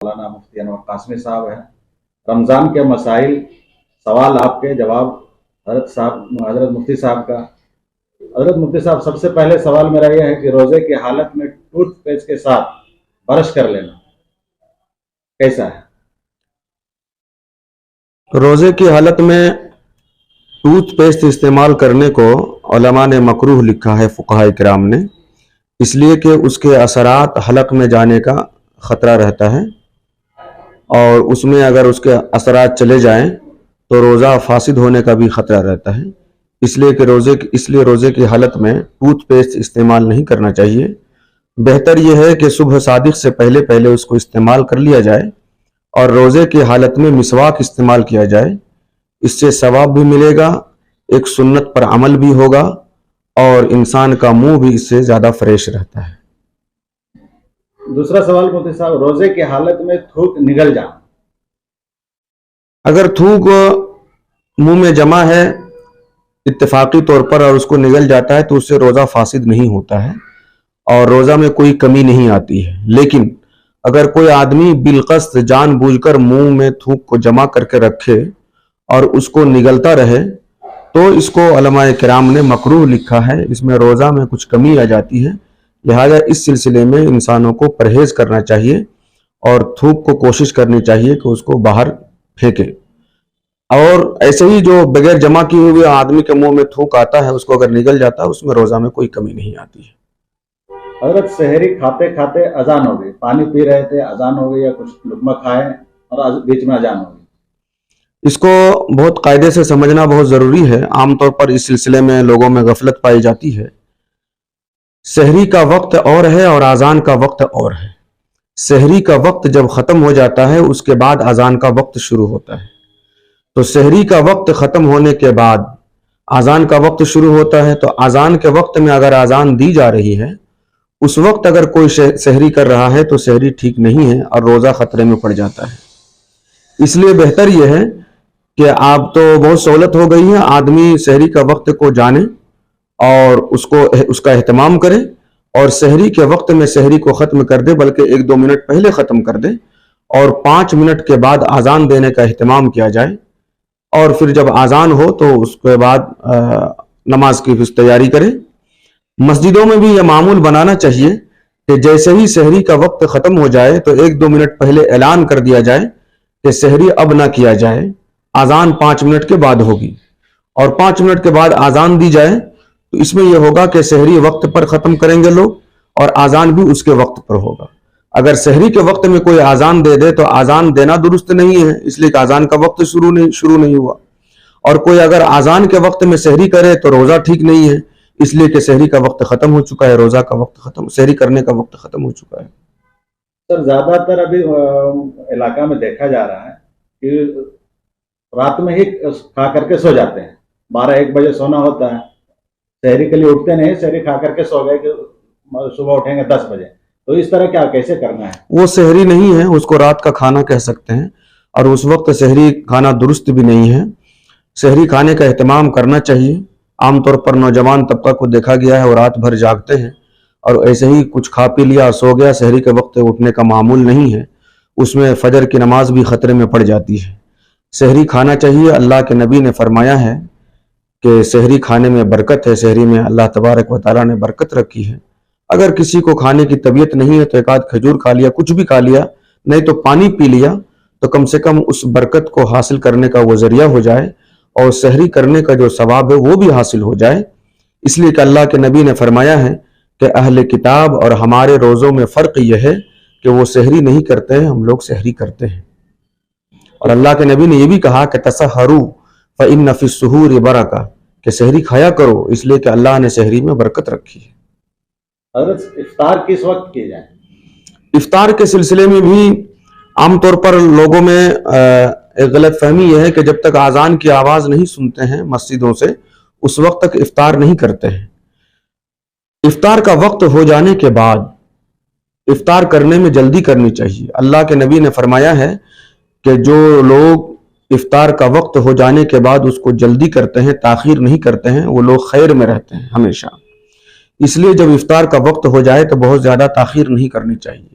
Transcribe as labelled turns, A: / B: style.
A: مولانا مفتی انور قاسمی صاحب ہیں. رمضان کے مسائل سوال آپ کے جواب حضرت مفتی صاحب کا. حضرت مفتی صاحب, سب سے پہلے سوال میرا یہ ہے کہ روزے کی حالت میں ٹوتھ پیسٹ کے ساتھ برش کر لینا کیسا ہے؟
B: روزے کی حالت میں ٹوتھ پیسٹ استعمال کرنے کو علماء نے مکروہ لکھا ہے, فقہاء کرام نے, اس لیے کہ اس کے اثرات حلق میں جانے کا خطرہ رہتا ہے اور اس میں اگر اس کے اثرات چلے جائیں تو روزہ فاسد ہونے کا بھی خطرہ رہتا ہے. اس لیے روزے کی حالت میں ٹوتھ پیسٹ استعمال نہیں کرنا چاہیے. بہتر یہ ہے کہ صبح صادق سے پہلے اس کو استعمال کر لیا جائے اور روزے کی حالت میں مسواک استعمال کیا جائے. اس سے ثواب بھی ملے گا, ایک سنت پر عمل بھی ہوگا اور انسان کا منہ بھی اس سے زیادہ فریش رہتا ہے.
A: دوسرا سوال مفتی صاحب, روزے کی حالت میں تھوک نگل جانا.
B: اگر تھوک منہ میں جمع ہے اتفاقی طور پر اور اس کو نگل جاتا ہے تو اس سے روزہ فاسد نہیں ہوتا ہے اور روزہ میں کوئی کمی نہیں آتی ہے. لیکن اگر کوئی آدمی بالقصد جان بوجھ کر منہ میں تھوک کو جمع کر کے رکھے اور اس کو نگلتا رہے تو اس کو علماء کرام نے مکروہ لکھا ہے. اس میں روزہ میں کچھ کمی آ جاتی ہے, لہذا اس سلسلے میں انسانوں کو پرہیز کرنا چاہیے اور تھوک کو کوشش کرنی چاہیے کہ اس کو باہر پھینکے. اور ایسے ہی جو بغیر جمع کی ہوئے آدمی کے منہ میں تھوک آتا ہے اس کو اگر نگل جاتا ہے اس میں روزہ میں کوئی کمی نہیں آتی ہے.
A: حضرت سحری کھاتے کھاتے اذان ہو گئی, پانی پی رہے تھے, اذان ہو گئی یا کچھ لقمہ کھائے اور بیچ میں اذان ہو گئی.
B: اس کو بہت قاعدے سے سمجھنا بہت ضروری ہے. عام طور پر اس سلسلے میں لوگوں میں غفلت پائی جاتی ہے. سحری کا وقت اور ہے اور اذان کا وقت اور ہے. سحری کا وقت جب ختم ہو جاتا ہے اس کے بعد اذان کا وقت شروع ہوتا ہے. تو سحری کا وقت ختم ہونے کے بعد اذان کا وقت شروع ہوتا ہے. تو اذان کے وقت میں اگر اذان دی جا رہی ہے اس وقت اگر کوئی سحری کر رہا ہے تو سحری ٹھیک نہیں ہے اور روزہ خطرے میں پڑ جاتا ہے. اس لیے بہتر یہ ہے کہ آپ تو بہت سہولت ہو گئی ہے, آدمی سحری کا وقت کو جانے اور اس کا اہتمام کرے اور سحری کے وقت میں سحری کو ختم کر دے, بلکہ 1-2 منٹ پہلے ختم کر دے اور 5 منٹ کے بعد اذان دینے کا اہتمام کیا جائے. اور پھر جب اذان ہو تو اس کے بعد نماز کی تیاری کرے. مسجدوں میں بھی یہ معمول بنانا چاہیے کہ جیسے ہی سحری کا وقت ختم ہو جائے تو 1-2 منٹ پہلے اعلان کر دیا جائے کہ سحری اب نہ کیا جائے, اذان 5 منٹ کے بعد ہوگی, اور 5 منٹ کے بعد اذان دی جائے تو اس میں یہ ہوگا کہ سحری وقت پر ختم کریں گے لوگ اور اذان بھی اس کے وقت پر ہوگا. اگر سحری کے وقت میں کوئی اذان دے دے تو اذان دینا درست نہیں ہے, اس لیے کہ اذان کا وقت شروع نہیں ہوا. اور کوئی اگر اذان کے وقت میں سحری کرے تو روزہ ٹھیک نہیں ہے, اس لیے کہ سحری کا وقت ختم ہو چکا ہے, روزہ کا وقت ختم, سحری کرنے کا وقت ختم ہو چکا ہے.
A: سر, زیادہ تر ابھی علاقہ میں دیکھا جا رہا ہے کہ رات میں ہی کھا کر کے سو جاتے ہیں. 12-1 بجے سونا ہوتا ہے, سحری کے لیے اٹھتے نہیں, سحری کھا کر کے سو گئے کہ صبح اٹھیں گے 10 بجے. تو اس طرح کیا کیسے کرنا ہے؟
B: وہ سحری نہیں ہے, اس کو رات کا کھانا کہہ سکتے ہیں, اور اس وقت سحری کھانا درست بھی نہیں ہے. سحری کھانے کا اہتمام کرنا چاہیے. عام طور پر نوجوان طبقہ کو دیکھا گیا ہے وہ رات بھر جاگتے ہیں اور ایسے ہی کچھ کھا پی لیا سو گیا, سحری کے وقت اٹھنے کا معمول نہیں ہے. اس میں فجر کی نماز بھی خطرے میں پڑ جاتی ہے. سحری کھانا چاہیے. اللہ کے نبی نے فرمایا ہے کہ سحری کھانے میں برکت ہے, سحری میں اللہ تبارک و تعالیٰ نے برکت رکھی ہے. اگر کسی کو کھانے کی طبیعت نہیں ہے تو 1 آدھ کھجور کھا لیا, کچھ بھی کھا لیا, نہیں تو پانی پی لیا, تو کم سے کم اس برکت کو حاصل کرنے کا وہ ذریعہ ہو جائے اور سحری کرنے کا جو ثواب ہے وہ بھی حاصل ہو جائے. اس لیے کہ اللہ کے نبی نے فرمایا ہے کہ اہل کتاب اور ہمارے روزوں میں فرق یہ ہے کہ وہ سحری نہیں کرتے ہیں, ہم لوگ سحری کرتے ہیں. اور اللہ کے نبی نے یہ بھی کہا کہ تسحروا فإن فی السحور برکہ, کہ سحری کھایا کرو اس لیے کہ اللہ نے سحری میں برکت رکھی ہے.
A: حضرت, افطار کس وقت کی جائے؟
B: افطار کے سلسلے میں بھی عام طور پر لوگوں میں ایک غلط فہمی یہ ہے کہ جب تک اذان کی آواز نہیں سنتے ہیں مسجدوں سے اس وقت تک افطار نہیں کرتے ہیں. افطار کا وقت ہو جانے کے بعد افطار کرنے میں جلدی کرنی چاہیے. اللہ کے نبی نے فرمایا ہے کہ جو لوگ افطار کا وقت ہو جانے کے بعد اس کو جلدی کرتے ہیں, تاخیر نہیں کرتے ہیں, وہ لوگ خیر میں رہتے ہیں ہمیشہ. اس لیے جب افطار کا وقت ہو جائے تو بہت زیادہ تاخیر نہیں کرنی چاہیے.